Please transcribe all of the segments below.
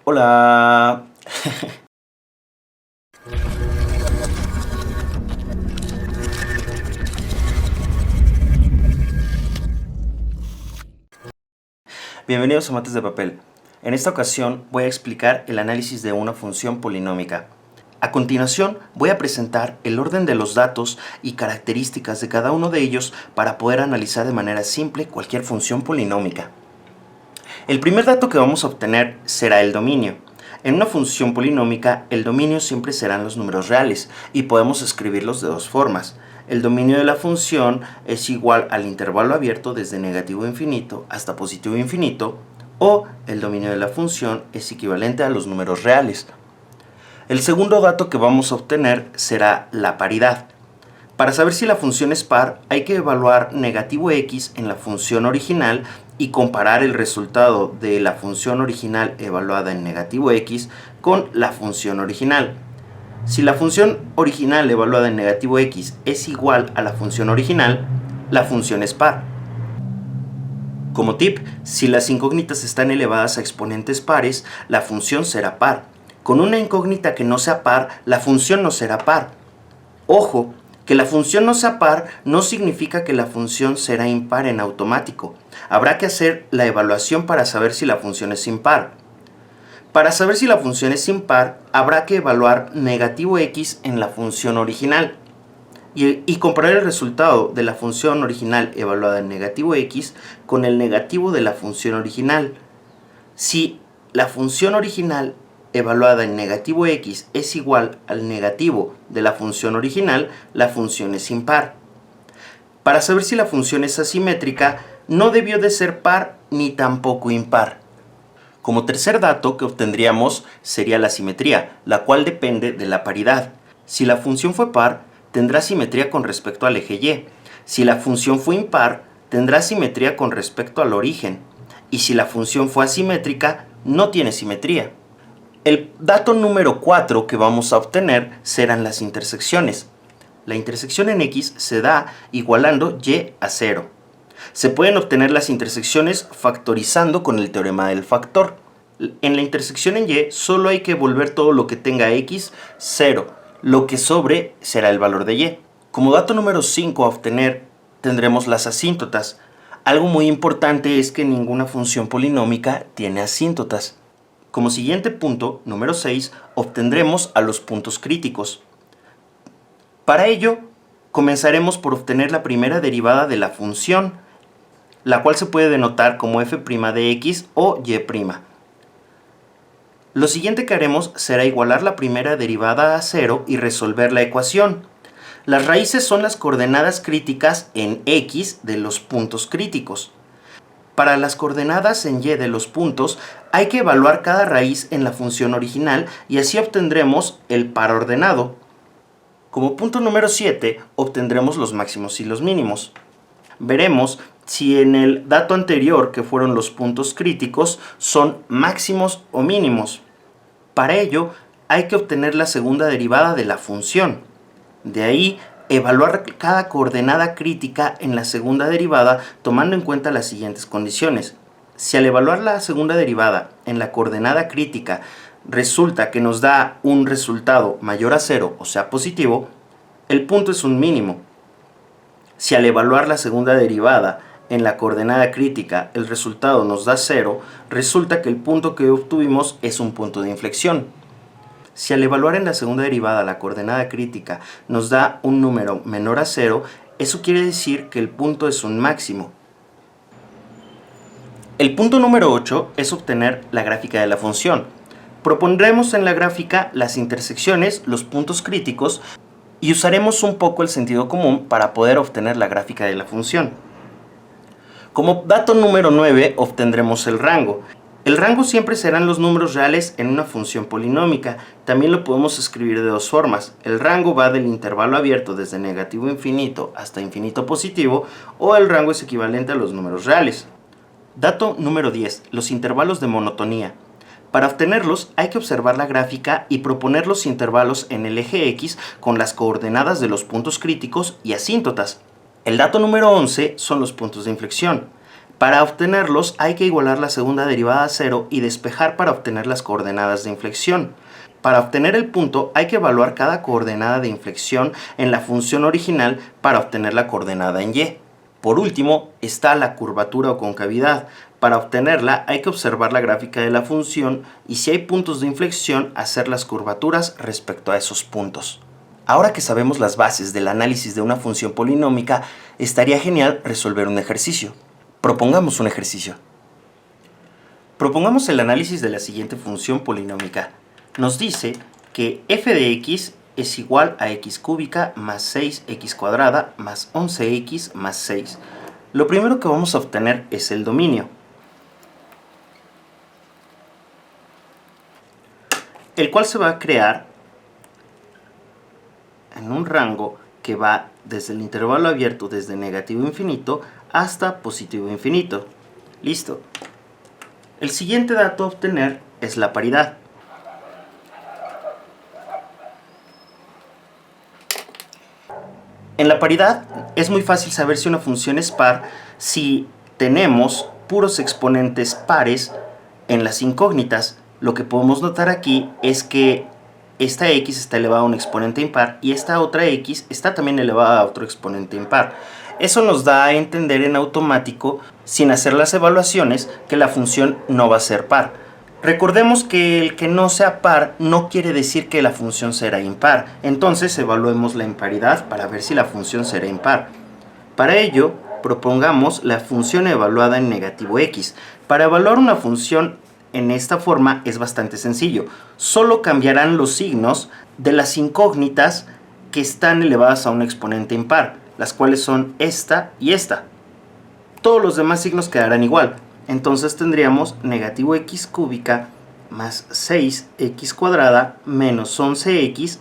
Hola. Bienvenidos a Mates de Papel. En esta ocasión voy a explicar el análisis de una función polinómica. A continuación voy a presentar el orden de los datos y características de cada uno de ellos para poder analizar de manera simple cualquier función polinómica. El primer dato que vamos a obtener será el dominio. En una función polinómica, el dominio siempre serán los números reales y podemos escribirlos de dos formas. El dominio de la función es igual al intervalo abierto desde negativo infinito hasta positivo infinito, o el dominio de la función es equivalente a los números reales. El segundo dato que vamos a obtener será la paridad. Para saber si la función es par, hay que evaluar negativo x en la función original y comparar el resultado de la función original evaluada en negativo x con la función original. Si la función original evaluada en negativo x es igual a la función original, la función es par. Como tip, si las incógnitas están elevadas a exponentes pares, la función será par. Con una incógnita que no sea par, la función no será par. Ojo, que la función no sea par no significa que la función será impar en automático. Habrá que hacer la evaluación para saber si la función es impar. Para saber si la función es impar, habrá que evaluar negativo x en la función original y comparar el resultado de la función original evaluada en negativo x con el negativo de la función original. Si la función original evaluada en negativo x es igual al negativo de la función original, la función es impar. Para saber si la función es asimétrica, no debió de ser par ni tampoco impar. Como tercer dato que obtendríamos sería la simetría, la cual depende de la paridad. Si la función fue par, tendrá simetría con respecto al eje y. Si la función fue impar, tendrá simetría con respecto al origen. Y si la función fue asimétrica, no tiene simetría. El dato número 4 que vamos a obtener serán las intersecciones. La intersección en x se da igualando y a 0. Se pueden obtener las intersecciones factorizando con el teorema del factor. En la intersección en y solo hay que volver todo lo que tenga x 0. Lo que sobre será el valor de y. Como dato número 5 a obtener tendremos las asíntotas. Algo muy importante es que ninguna función polinómica tiene asíntotas. Como siguiente punto, número 6, obtendremos a los puntos críticos. Para ello, comenzaremos por obtener la primera derivada de la función, la cual se puede denotar como f' de x o y'. Lo siguiente que haremos será igualar la primera derivada a 0 y resolver la ecuación. Las raíces son las coordenadas críticas en x de los puntos críticos. Para las coordenadas en y de los puntos, hay que evaluar cada raíz en la función original y así obtendremos el par ordenado. Como punto número 7, obtendremos los máximos y los mínimos. Veremos si en el dato anterior, que fueron los puntos críticos, son máximos o mínimos. Para ello, hay que obtener la segunda derivada de la función. De ahí, evaluar cada coordenada crítica en la segunda derivada tomando en cuenta las siguientes condiciones. Si al evaluar la segunda derivada en la coordenada crítica resulta que nos da un resultado mayor a 0, o sea positivo, el punto es un mínimo. Si al evaluar la segunda derivada en la coordenada crítica el resultado nos da 0, resulta que el punto que obtuvimos es un punto de inflexión. Si al evaluar en la segunda derivada la coordenada crítica nos da un número menor a 0, eso quiere decir que el punto es un máximo. El punto número 8 es obtener la gráfica de la función. Propondremos en la gráfica las intersecciones, los puntos críticos y usaremos un poco el sentido común para poder obtener la gráfica de la función. Como dato número 9 obtendremos el rango. El rango siempre serán los números reales en una función polinómica. También lo podemos escribir de dos formas. El rango va del intervalo abierto desde negativo infinito hasta infinito positivo, o el rango es equivalente a los números reales. Dato número 10. Los intervalos de monotonía. Para obtenerlos hay que observar la gráfica y proponer los intervalos en el eje X con las coordenadas de los puntos críticos y asíntotas. El dato número 11 son los puntos de inflexión. Para obtenerlos hay que igualar la segunda derivada a 0 y despejar para obtener las coordenadas de inflexión. Para obtener el punto hay que evaluar cada coordenada de inflexión en la función original para obtener la coordenada en y. Por último está la curvatura o concavidad. Para obtenerla hay que observar la gráfica de la función y si hay puntos de inflexión hacer las curvaturas respecto a esos puntos. Ahora que sabemos las bases del análisis de una función polinómica, estaría genial resolver un ejercicio. Propongamos un ejercicio. Propongamos el análisis de la siguiente función polinómica. Nos dice que f de x es igual a x cúbica más 6x cuadrada más 11x más 6. Lo primero que vamos a obtener es el dominio, el cual se va a crear en un rango que va desde el intervalo abierto desde negativo infinito hasta positivo infinito. Listo. El siguiente dato a obtener es la paridad. En la paridad es muy fácil saber si una función es par si tenemos puros exponentes pares en las incógnitas. Lo que podemos notar aquí es que esta x está elevada a un exponente impar y esta otra x está también elevada a otro exponente impar. Eso nos da a entender en automático, sin hacer las evaluaciones, que la función no va a ser par. Recordemos que el que no sea par no quiere decir que la función será impar. Entonces evaluemos la imparidad para ver si la función será impar. Para ello, propongamos la función evaluada en negativo x. Para evaluar una función en esta forma es bastante sencillo. Solo cambiarán los signos de las incógnitas que están elevadas a un exponente impar, las cuales son esta y esta. Todos los demás signos quedarán igual. Entonces tendríamos negativo x cúbica más 6x cuadrada menos 11x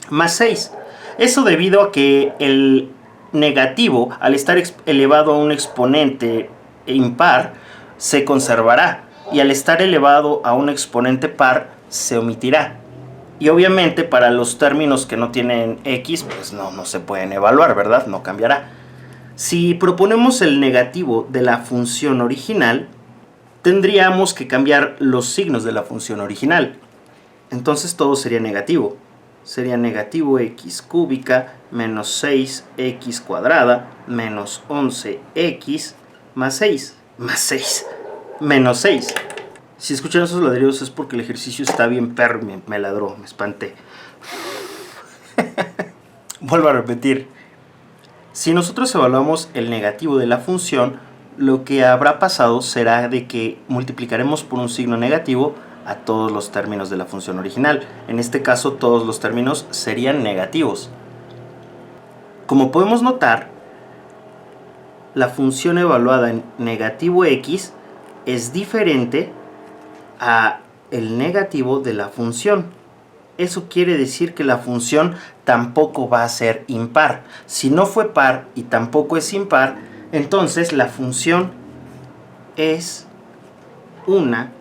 más 6. Eso debido a que el negativo, al estar elevado a un exponente impar, se conservará y al estar elevado a un exponente par se omitirá. Y obviamente para los términos que no tienen x, pues no se pueden evaluar, ¿verdad? No cambiará. Si proponemos el negativo de la función original, tendríamos que cambiar los signos de la función original. Entonces todo sería negativo. Sería negativo x cúbica menos 6x cuadrada menos 11x más 6. Más 6. Menos 6. Si escuchan esos ladridos es porque el ejercicio está bien perro, me ladró, me espanté. Vuelvo a repetir. Si nosotros evaluamos el negativo de la función, lo que habrá pasado será de que multiplicaremos por un signo negativo a todos los términos de la función original. En este caso, todos los términos serían negativos. Como podemos notar, la función evaluada en negativo x es diferente a el negativo de la función. Eso quiere decir que la función tampoco va a ser impar. Si no fue par y tampoco es impar, entonces la función es una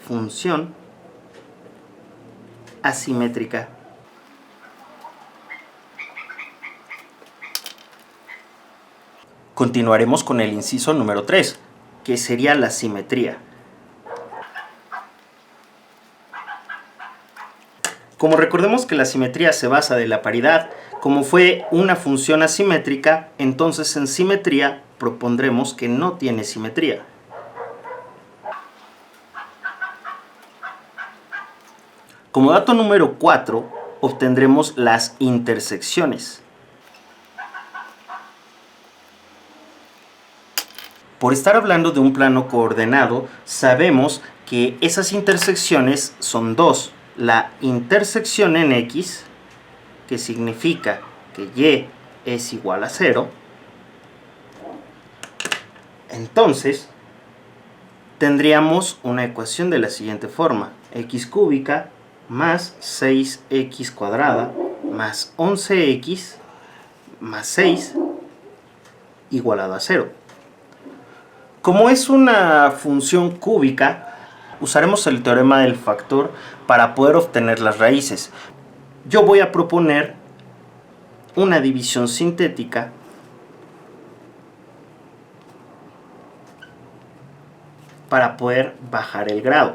función asimétrica. Continuaremos con el inciso número 3, que sería la simetría. Como recordemos que la simetría se basa de la paridad, como fue una función asimétrica, entonces en simetría propondremos que no tiene simetría. Como dato número 4, obtendremos las intersecciones. Por estar hablando de un plano coordenado, sabemos que esas intersecciones son dos. La intersección en x, que significa que y es igual a 0, entonces tendríamos una ecuación de la siguiente forma: x cúbica más 6x cuadrada más 11x más 6 igualado a 0. Como es una función cúbica, usaremos el teorema del factor para poder obtener las raíces. Yo voy a proponer una división sintética para poder bajar el grado.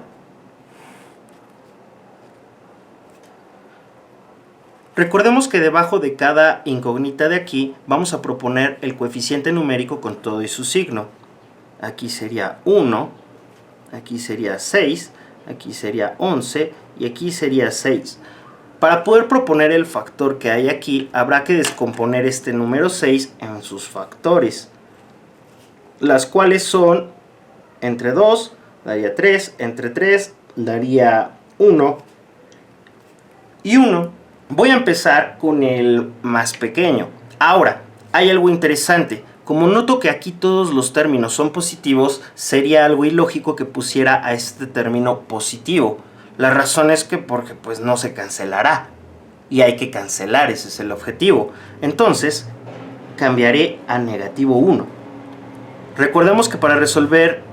Recordemos que debajo de cada incógnita de aquí vamos a proponer el coeficiente numérico con todo y su signo. Aquí sería 1, aquí sería 6, aquí sería 11 y aquí sería 6. Para poder proponer el factor que hay aquí, habrá que descomponer este número 6 en sus factores, las cuales son entre 2 daría 3, entre 3 daría 1 y 1. Voy a empezar con el más pequeño. Ahora, hay algo interesante. Como noto que aquí todos los términos son positivos, sería algo ilógico que pusiera a este término positivo. La razón es que porque pues no se cancelará. Y hay que cancelar, ese es el objetivo. Entonces, cambiaré a negativo 1. Recordemos que para resolver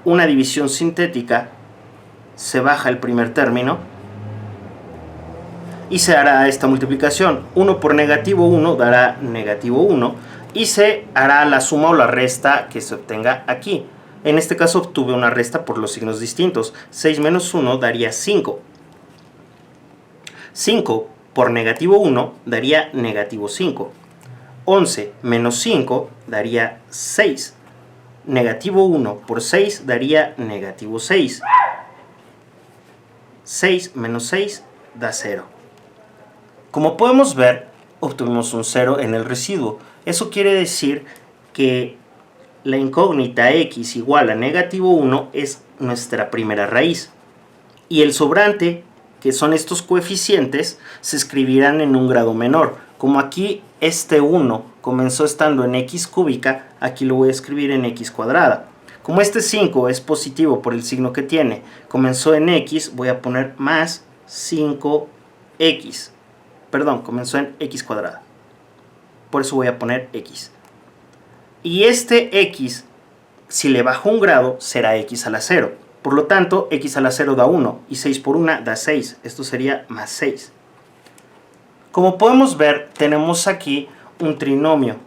una división sintética, se baja el primer término y se hará esta multiplicación. 1 por negativo 1 dará negativo 1 y se hará la suma o la resta que se obtenga aquí. En este caso obtuve una resta por los signos distintos. 6 menos 1 daría 5. 5 por negativo 1 daría negativo 5. 11 menos 5 daría 6. Negativo 1 por 6 daría negativo 6. 6 menos 6 da 0. Como podemos ver, obtuvimos un 0 en el residuo. Eso quiere decir que la incógnita x igual a negativo 1 es nuestra primera raíz. Y el sobrante, que son estos coeficientes, se escribirán en un grado menor. Como aquí este 1 comenzó estando en x cúbica, aquí lo voy a escribir en x cuadrada. Como este 5 es positivo por el signo que tiene, comenzó en x, voy a poner más 5x. Perdón, comenzó en x cuadrada. Por eso voy a poner x. Y este x, si le bajo un grado, será x a la 0. Por lo tanto, x a la 0 da 1 y 6 por 1 da 6. Esto sería más 6. Como podemos ver, tenemos aquí un trinomio.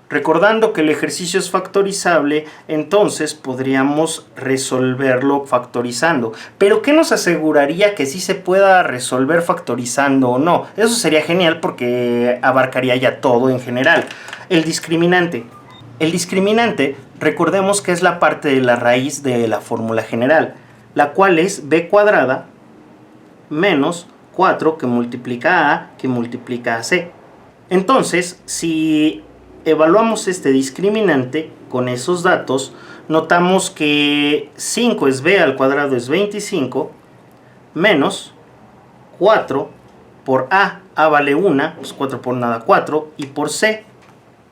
Recordando que el ejercicio es factorizable, entonces podríamos resolverlo factorizando. Pero ¿qué nos aseguraría que sí se pueda resolver factorizando o no? Eso sería genial porque abarcaría ya todo en general. El discriminante. El discriminante, recordemos que es la parte de la raíz de la fórmula general, la cual es b cuadrada menos 4 que multiplica a que multiplica a c. Entonces, si evaluamos este discriminante con esos datos, notamos que 5 es b al cuadrado es 25, menos 4 por a vale 1, pues 4 por nada 4, y por c,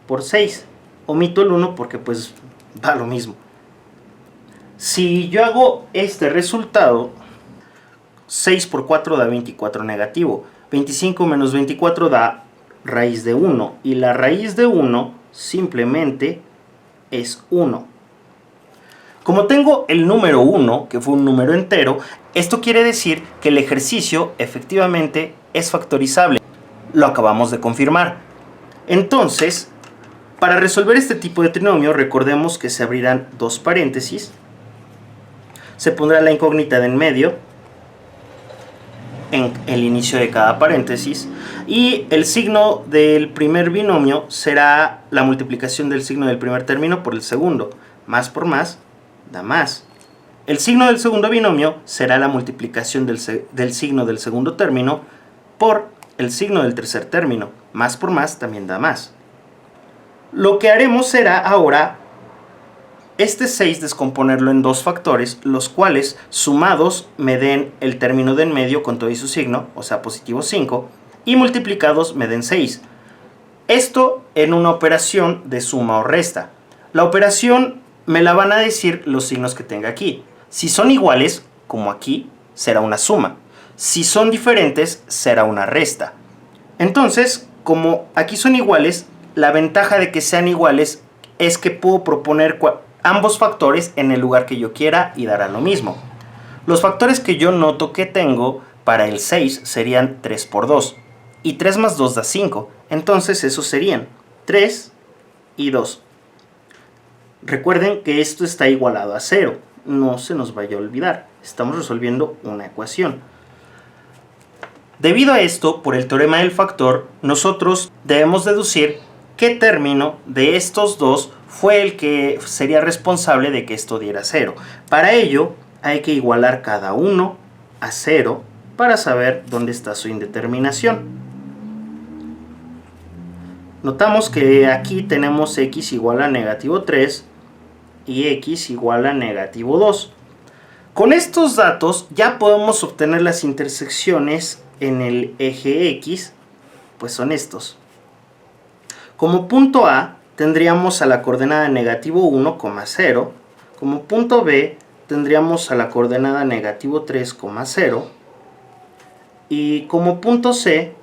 por 6. Omito el 1 porque pues da lo mismo. Si yo hago este resultado, 6 por 4 da 24 negativo. 25 menos 24 da raíz de 1. Y la raíz de 1 simplemente es 1. Como tengo el número 1, que fue un número entero, esto quiere decir que el ejercicio efectivamente es factorizable. Lo acabamos de confirmar. Entonces, para resolver este tipo de trinomio, recordemos que se abrirán dos paréntesis. Se pondrá la incógnita de en medio, en el inicio de cada paréntesis, y el signo del primer binomio será la multiplicación del signo del primer término por el segundo. Más por más da más. El signo del segundo binomio será la multiplicación del signo del segundo término por el signo del tercer término. Más por más también da más. Lo que haremos será ahora este 6 descomponerlo en dos factores, los cuales sumados me den el término de en medio con todo y su signo, o sea positivo 5, y multiplicados me den 6. Esto en una operación de suma o resta. La operación me la van a decir los signos que tenga aquí. Si son iguales, como aquí, será una suma. Si son diferentes, será una resta. Entonces, como aquí son iguales, la ventaja de que sean iguales es que puedo proponer ambos factores en el lugar que yo quiera y dará lo mismo. Los factores que yo noto que tengo para el 6 serían 3 por 2. Y 3 más 2 da 5. Entonces esos serían 3 y 2. Recuerden que esto está igualado a 0. no se nos vaya a olvidar. Estamos resolviendo una ecuación. Debido a esto, por el teorema del factor, nosotros debemos deducir qué término de estos dos fue el que sería responsable de que esto diera 0. Para ello, hay que igualar cada uno a 0 para saber dónde está su indeterminación. Notamos que aquí tenemos x igual a negativo 3 y x igual a negativo 2. Con estos datos ya podemos obtener las intersecciones en el eje X, pues son estos. Como punto A tendríamos a la coordenada negativo 1, 0. Como punto B tendríamos a la coordenada negativo 3, 0. Y como punto C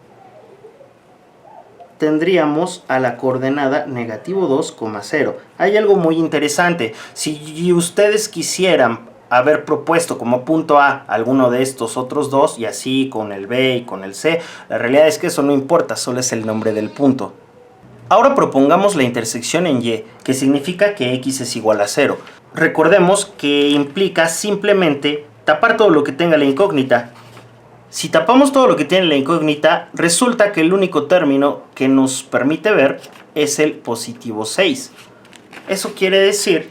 tendríamos a la coordenada negativo 2, 0. Hay algo muy interesante. Si ustedes quisieran haber propuesto como punto A alguno de estos otros dos y así con el B y con el C, la realidad es que eso no importa, solo es el nombre del punto. Ahora propongamos la intersección en Y, que significa que X es igual a 0. Recordemos que implica simplemente tapar todo lo que tenga la incógnita. Si tapamos todo lo que tiene la incógnita, resulta que el único término que nos permite ver es el positivo 6. Eso quiere decir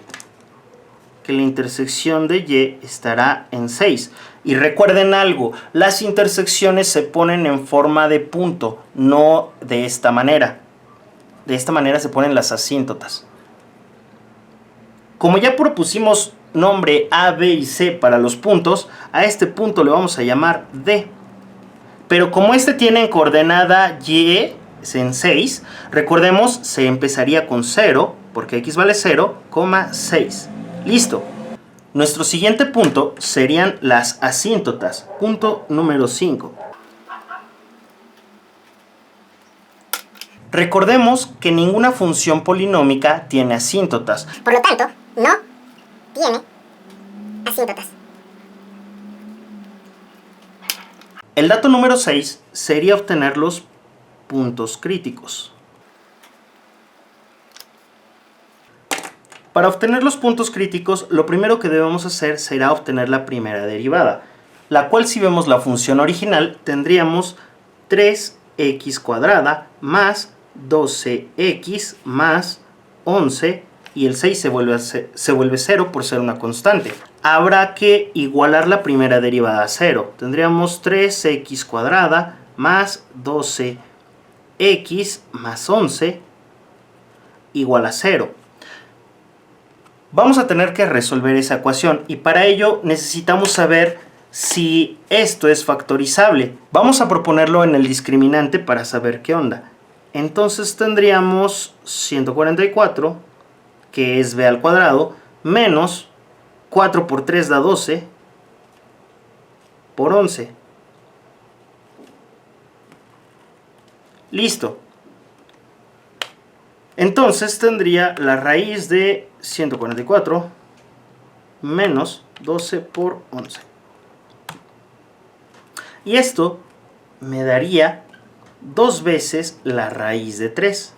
que la intersección de Y estará en 6. Y recuerden algo, las intersecciones se ponen en forma de punto, no de esta manera. De esta manera se ponen las asíntotas. Como ya propusimos nombre A, B y C para los puntos, a este punto le vamos a llamar D. Pero como este tiene coordenada Y en 6, recordemos, se empezaría con 0, porque X vale 0, 6. Listo. Nuestro siguiente punto serían las asíntotas. Punto número 5. Recordemos que ninguna función polinómica tiene asíntotas. Por lo tanto, no tiene asíntotas. El dato número 6 sería obtener los puntos críticos. Para obtener los puntos críticos, lo primero que debemos hacer será obtener la primera derivada, la cual, si vemos la función original, tendríamos 3x² más 12x más 11, y el 6 se vuelve 0 por ser una constante. Habrá que igualar la primera derivada a 0. Tendríamos 3x² más 12x más 11 igual a 0. Vamos a tener que resolver esa ecuación y para ello necesitamos saber si esto es factorizable. Vamos a proponerlo en el discriminante para saber qué onda. Entonces tendríamos 144, que es b al cuadrado, menos 4 por 3 da 12, por 11. Listo. Entonces tendría la raíz de 144 menos 12 por 11. Y esto me daría 2 veces la raíz de 3.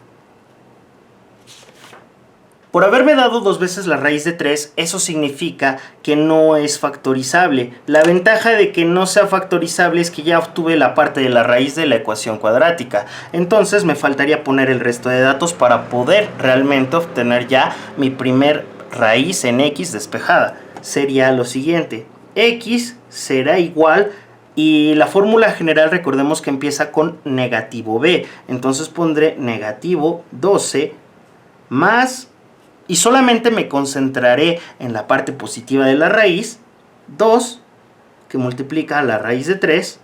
Por haberme dado 2 veces la raíz de 3, eso significa que no es factorizable. La ventaja de que no sea factorizable es que ya obtuve la parte de la raíz de la ecuación cuadrática. Entonces me faltaría poner el resto de datos para poder realmente obtener ya mi primer raíz en x despejada. Sería lo siguiente: x será igual, y la fórmula general recordemos que empieza con negativo b. Entonces pondré negativo 12 más... y solamente me concentraré en la parte positiva de la raíz, 2, que multiplica la raíz de 3,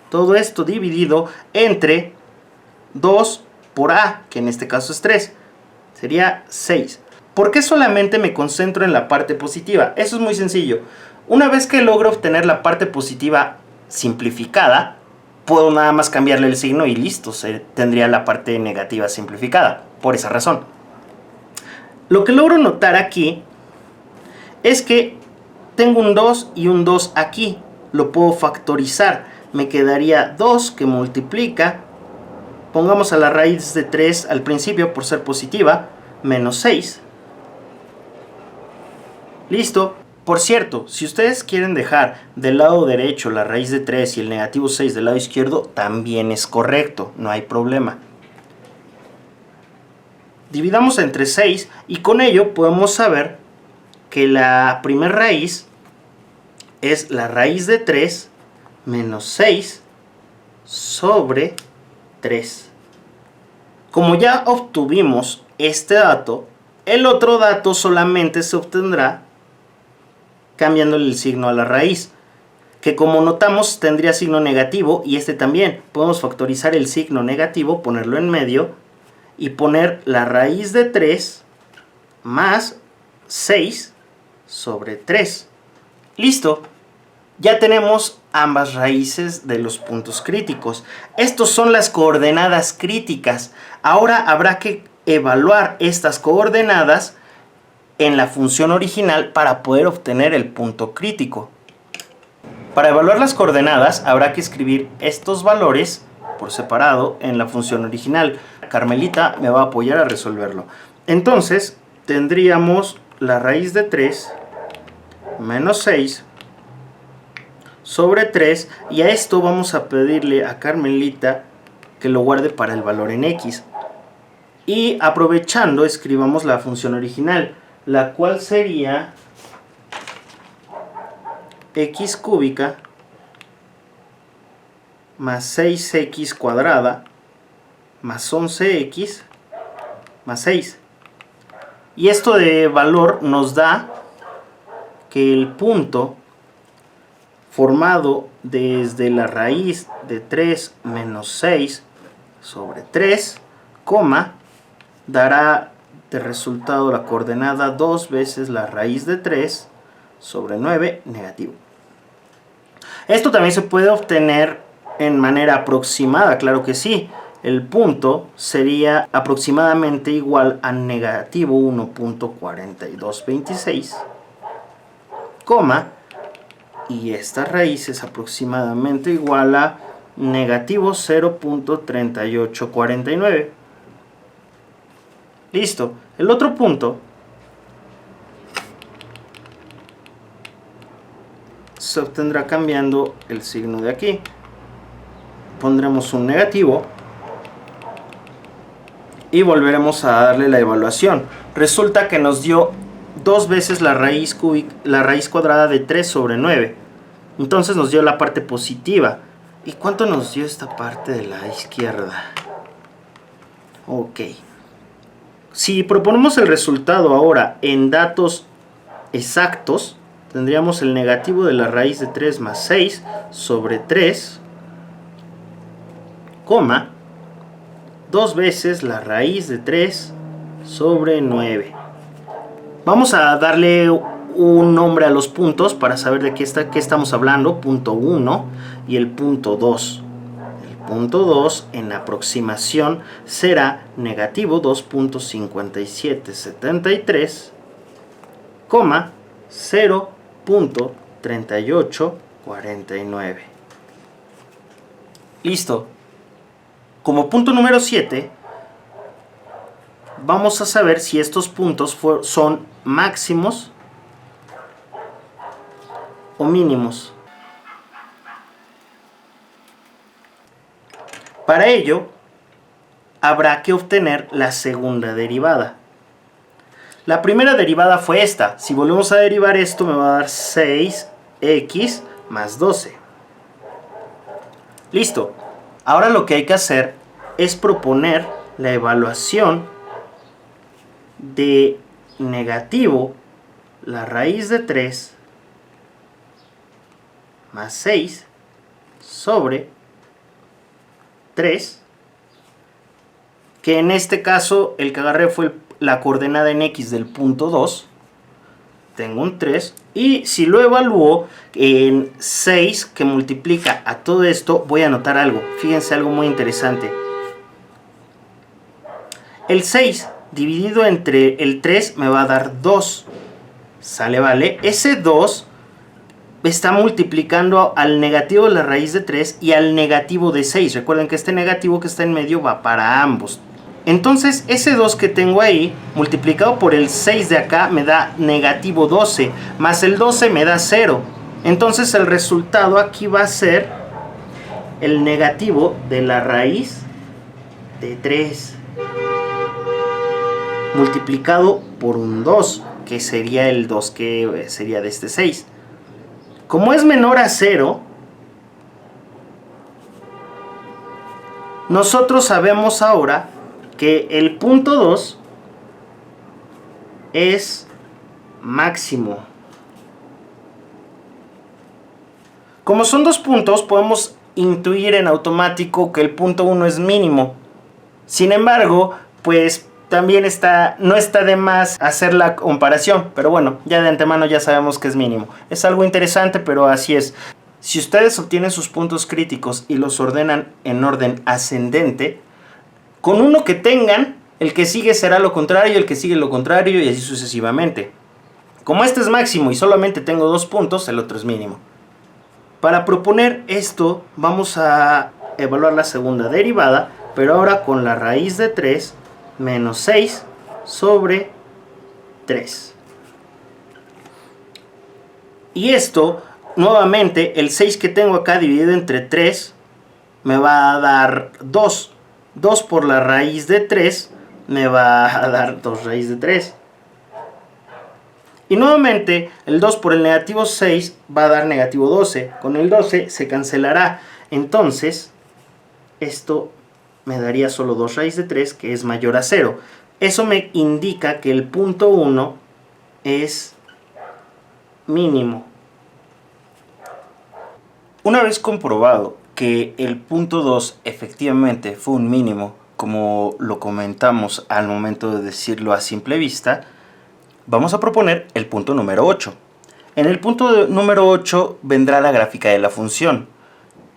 todo esto dividido entre 2 por a, que en este caso es 3, sería 6. ¿Por qué solamente me concentro en la parte positiva? Eso es muy sencillo. Una vez que logro obtener la parte positiva simplificada, puedo nada más cambiarle el signo y listo, tendría la parte negativa simplificada, por esa razón. Lo que logro notar aquí es que tengo un 2 y un 2 aquí. Lo puedo factorizar. Me quedaría 2 que multiplica, pongamos a la raíz de 3 al principio por ser positiva, menos 6. Listo. Por cierto, si ustedes quieren dejar del lado derecho la raíz de 3 y el negativo 6 del lado izquierdo, también es correcto, no hay problema. Dividamos entre 6 y con ello podemos saber que la primera raíz es la raíz de 3 menos 6 sobre 3. Como ya obtuvimos este dato, el otro dato solamente se obtendrá cambiándole el signo a la raíz, que como notamos tendría signo negativo y este también. Podemos factorizar el signo negativo, ponerlo en medio y poner la raíz de 3 más 6 sobre 3. ¡Listo! Ya tenemos ambas raíces de los puntos críticos. Estos son las coordenadas críticas. Ahora habrá que evaluar estas coordenadas en la función original para poder obtener el punto crítico. Para evaluar las coordenadas habrá que escribir estos valores por separado en la función original. Carmelita me va a apoyar a resolverlo. Entonces tendríamos la raíz de 3 menos 6 sobre 3 y a esto vamos a pedirle a Carmelita que lo guarde para el valor en x. Y aprovechando escribamos la función original, la cual sería x cúbica más 6x cuadrada más 11x más 6. Y esto de valor nos da que el punto formado desde la raíz de 3 menos 6 sobre 3, dará de resultado la coordenada 2 veces la raíz de 3 sobre 9 negativo. Esto también se puede obtener en manera aproximada, claro que sí. El punto sería aproximadamente igual a negativo 1.4226, y esta raíz es aproximadamente igual a negativo 0.3849. Listo. El otro punto se obtendrá cambiando el signo de aquí. Pondremos un negativo y volveremos a darle la evaluación. Resulta que nos dio 2 veces la raíz cuadrada de 3 sobre 9. Entonces nos dio la parte positiva. ¿Y cuánto nos dio esta parte de la izquierda? Ok. Si proponemos el resultado ahora en datos exactos, tendríamos el negativo de la raíz de 3 más 6 sobre 3, 2 veces la raíz de 3 sobre 9. Vamos a darle un nombre a los puntos para saber de qué estamos hablando. Punto 1 y el punto 2. El punto 2 en aproximación será negativo 2.5773, 0.3849. Listo. Como punto número 7, vamos a saber si estos puntos son máximos o mínimos. Para ello, habrá que obtener la segunda derivada. La primera derivada fue esta. Si volvemos a derivar esto, me va a dar 6x más 12. Listo. Ahora lo que hay que hacer es proponer la evaluación de negativo la raíz de 3 más 6 sobre 3, que en este caso el que agarré fue la coordenada en x del punto 2. Tengo un 3 y si lo evalúo en 6 que multiplica a todo esto, voy a anotar algo. Fíjense, algo muy interesante. El 6 dividido entre el 3 me va a dar 2. ¿Sale? Vale. Ese 2 está multiplicando al negativo de la raíz de 3 y al negativo de 6. Recuerden que este negativo que está en medio va para ambos. Entonces ese 2 que tengo ahí, multiplicado por el 6 de acá, me da negativo 12, más el 12 me da 0. Entonces el resultado aquí va a ser el negativo de la raíz de 3, multiplicado por un 2, que sería el 2 que sería de este 6. Como es menor a 0, nosotros sabemos ahora que el punto 2 es máximo. Como son dos puntos, podemos intuir en automático que el punto 1 es mínimo. Sin embargo, pues también no está de más hacer la comparación, pero bueno, ya de antemano ya sabemos que es mínimo. Es algo interesante, pero así es. Si ustedes obtienen sus puntos críticos y los ordenan en orden ascendente, con uno que tengan, el que sigue será lo contrario, el que sigue lo contrario y así sucesivamente. Como este es máximo y solamente tengo 2 puntos, el otro es mínimo. Para proponer esto, vamos a evaluar la segunda derivada, pero ahora con la raíz de 3 menos 6 sobre 3. Y esto, nuevamente, el 6 que tengo acá dividido entre 3 me va a dar 2. 2 por la raíz de 3 me va a dar 2 raíz de 3. Y nuevamente el 2 por el negativo 6 va a dar negativo 12. Con el 12 se cancelará. Entonces esto me daría solo 2 raíz de 3, que es mayor a 0. Eso me indica que el punto 1 es mínimo. Una vez comprobado que el punto 2 efectivamente fue un mínimo, como lo comentamos al momento de decirlo a simple vista, vamos a proponer el punto número 8. En el punto número 8 vendrá la gráfica de la función.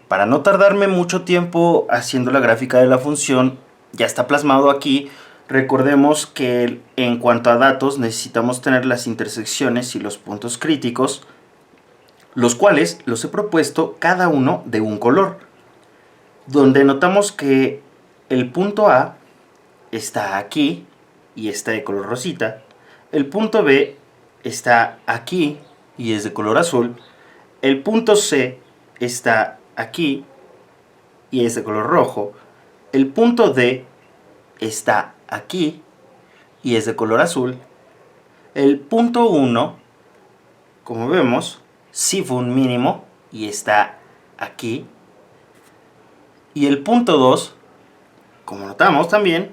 Para no tardarme mucho tiempo haciendo la gráfica de la función, ya está plasmado aquí. Recordemos que en cuanto a datos necesitamos tener las intersecciones y los puntos críticos, los cuales los he propuesto cada uno de un color, donde notamos que el punto A está aquí y está de color rosita, el punto B está aquí y es de color azul, el punto C está aquí y es de color rojo, el punto D está aquí y es de color azul, el punto 1, como vemos, sí fue un mínimo y está aquí, y el punto 2, como notamos también,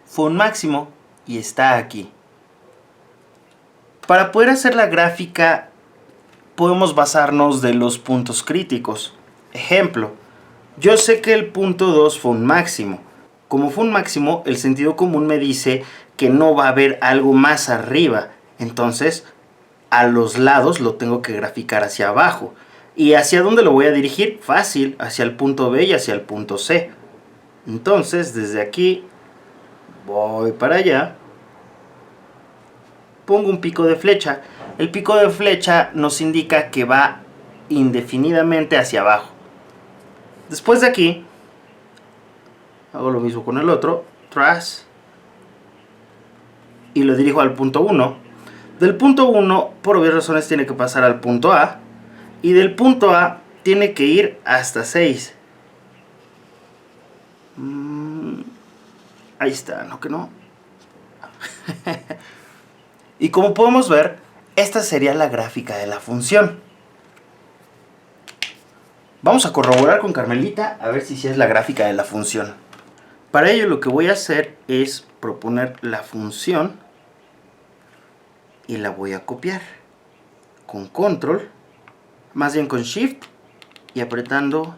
fue un máximo y está aquí. Para poder hacer la gráfica podemos basarnos de los puntos críticos. Ejemplo, yo sé que el punto 2 fue un máximo. Como fue un máximo, el sentido común me dice que no va a haber algo más arriba. Entonces, a los lados lo tengo que graficar hacia abajo. ¿Y hacia dónde lo voy a dirigir? Fácil, hacia el punto B y hacia el punto C. Entonces, desde aquí voy para allá. Pongo un pico de flecha. El pico de flecha nos indica que va indefinidamente hacia abajo. Después de aquí, hago lo mismo con el otro, tras, y lo dirijo al punto 1. Del punto 1, por obvias razones, tiene que pasar al punto A, y del punto A tiene que ir hasta 6. Ahí está, ¿no que no? Y como podemos ver, esta sería la gráfica de la función. Vamos a corroborar con Carmelita a ver si es la gráfica de la función. Para ello lo que voy a hacer es proponer la función y la voy a copiar con control, más bien con shift y apretando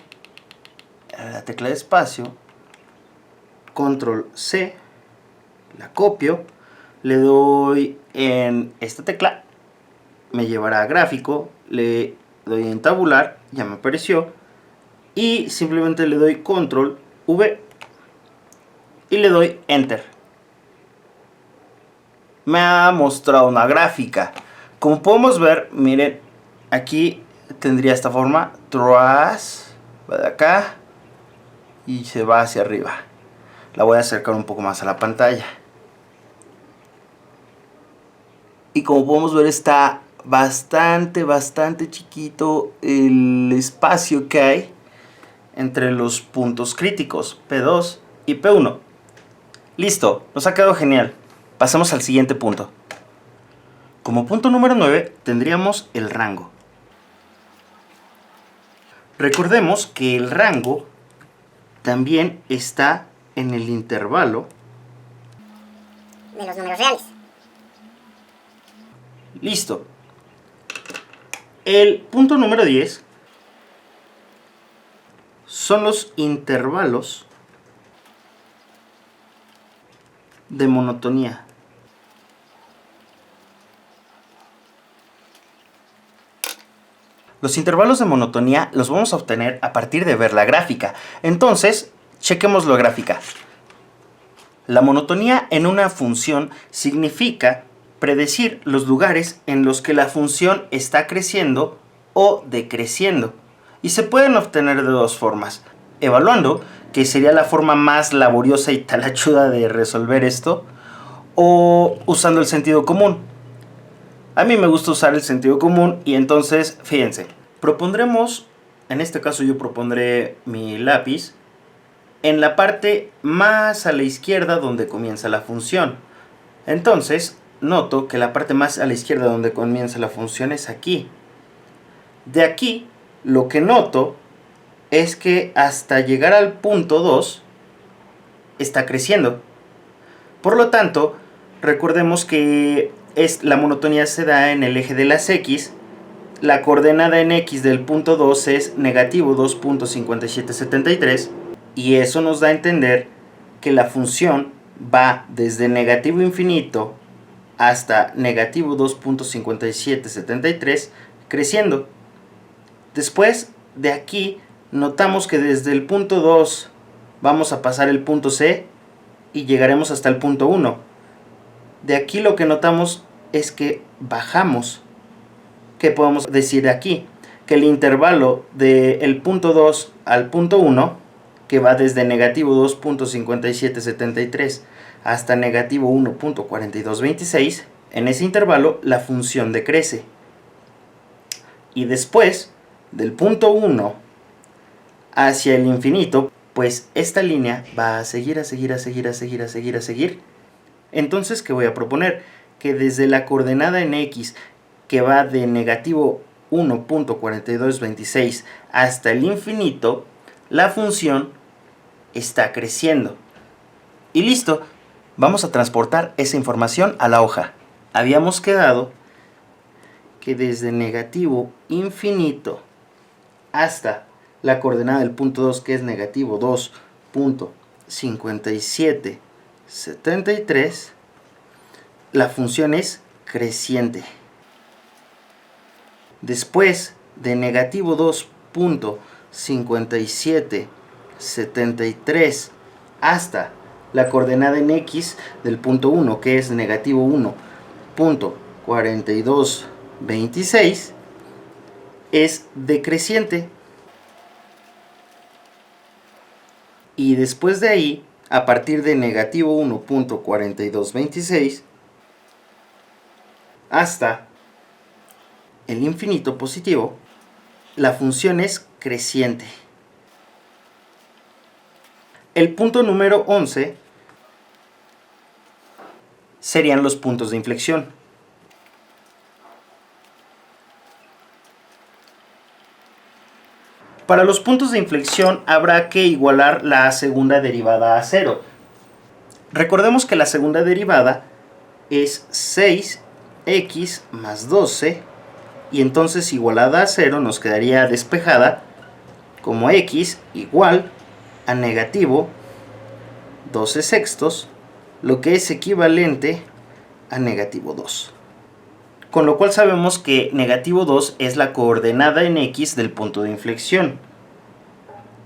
la tecla de espacio, control C, la copio, le doy en esta tecla, me llevará a gráfico, le doy en tabular, ya me apareció, y simplemente le doy control V y le doy enter. Me ha mostrado una gráfica. Como podemos ver, miren, aquí tendría esta forma, tras, va de acá y se va hacia arriba. La voy a acercar un poco más a la pantalla. Y como podemos ver, está bastante chiquito el espacio que hay entre los puntos críticos P2 y P1. Listo, nos ha quedado genial. Pasemos al siguiente punto. Como punto número 9 tendríamos el rango. Recordemos que el rango también está en el intervalo de los números reales. Listo. El punto número 10 son los intervalos de monotonía. Los intervalos de monotonía los vamos a obtener a partir de ver la gráfica. Entonces, chequemos la gráfica. La monotonía en una función significa predecir los lugares en los que la función está creciendo o decreciendo. Y se pueden obtener de dos formas. Evaluando, que sería la forma más laboriosa y talachuda de resolver esto, o usando el sentido común. A mí me gusta usar el sentido común y entonces, fíjense, propondremos, en este caso yo propondré mi lápiz, en la parte más a la izquierda donde comienza la función. Entonces, noto que la parte más a la izquierda donde comienza la función es aquí. De aquí, lo que noto es que hasta llegar al punto 2 está creciendo. Por lo tanto, recordemos que la monotonía se da en el eje de las X. La coordenada en X del punto 2 es negativo 2.5773 y eso nos da a entender que la función va desde negativo infinito hasta negativo 2.5773 creciendo. Después de aquí notamos que desde el punto 2 vamos a pasar el punto C y llegaremos hasta el punto 1. De aquí lo que notamos es que bajamos. ¿Qué podemos decir de aquí? Que el intervalo del punto 2 al punto 1, que va desde negativo 2.5773 hasta negativo 1.4226, en ese intervalo la función decrece. Y después, del punto 1 hacia el infinito, pues esta línea va a seguir. Entonces, ¿qué voy a proponer? Que desde la coordenada en X, que va de negativo 1.4226 hasta el infinito, la función está creciendo. Y listo, vamos a transportar esa información a la hoja. Habíamos quedado que desde negativo infinito hasta la coordenada del punto 2, que es negativo 2.5773, la función es creciente. Después de negativo 2.5773 hasta la coordenada en X del punto 1, que es negativo 1.4226, es decreciente. Y después de ahí, a partir de negativo 1.4226 hasta el infinito positivo, la función es creciente. El punto número 11 serían los puntos de inflexión. Para los puntos de inflexión habrá que igualar la segunda derivada a 0. Recordemos que la segunda derivada es 6x más 12 y entonces igualada a 0 nos quedaría despejada como x igual a negativo 12 sextos, lo que es equivalente a negativo 2. Con lo cual sabemos que negativo 2 es la coordenada en X del punto de inflexión.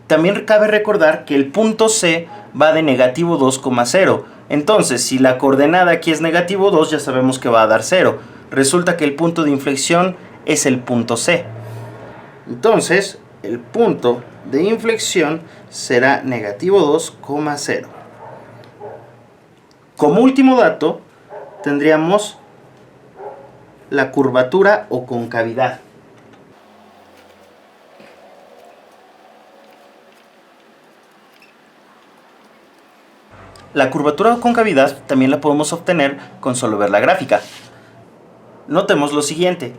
También cabe recordar que el punto C va de negativo 2,0. Entonces, si la coordenada aquí es negativo 2, ya sabemos que va a dar 0. Resulta que el punto de inflexión es el punto C. Entonces, el punto de inflexión será negativo 2,0. Como último dato, tendríamos la curvatura o concavidad. La curvatura o concavidad también la podemos obtener con solo ver la gráfica. Notemos lo siguiente.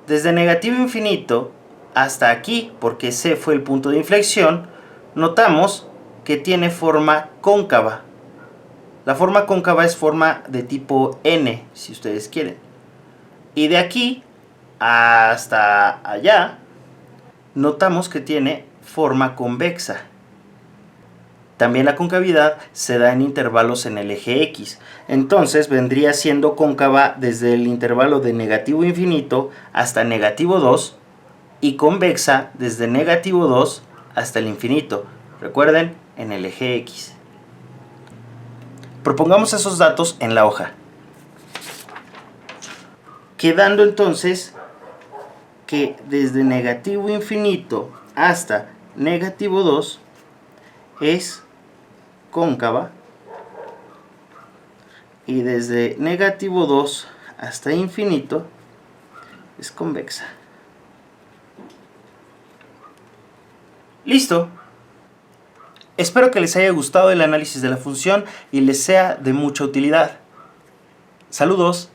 Desde negativo infinito hasta aquí, porque C fue el punto de inflexión, notamos que tiene forma cóncava. La forma cóncava es forma de tipo N, si ustedes quieren. Y de aquí hasta allá, notamos que tiene forma convexa. También la concavidad se da en intervalos en el eje X. Entonces vendría siendo cóncava desde el intervalo de negativo infinito hasta negativo 2 y convexa desde negativo 2 hasta el infinito. Recuerden, en el eje X. Propongamos esos datos en la hoja. Quedando entonces que desde negativo infinito hasta negativo 2 es cóncava y desde negativo 2 hasta infinito es convexa. ¡Listo! Espero que les haya gustado el análisis de la función y les sea de mucha utilidad. ¡Saludos!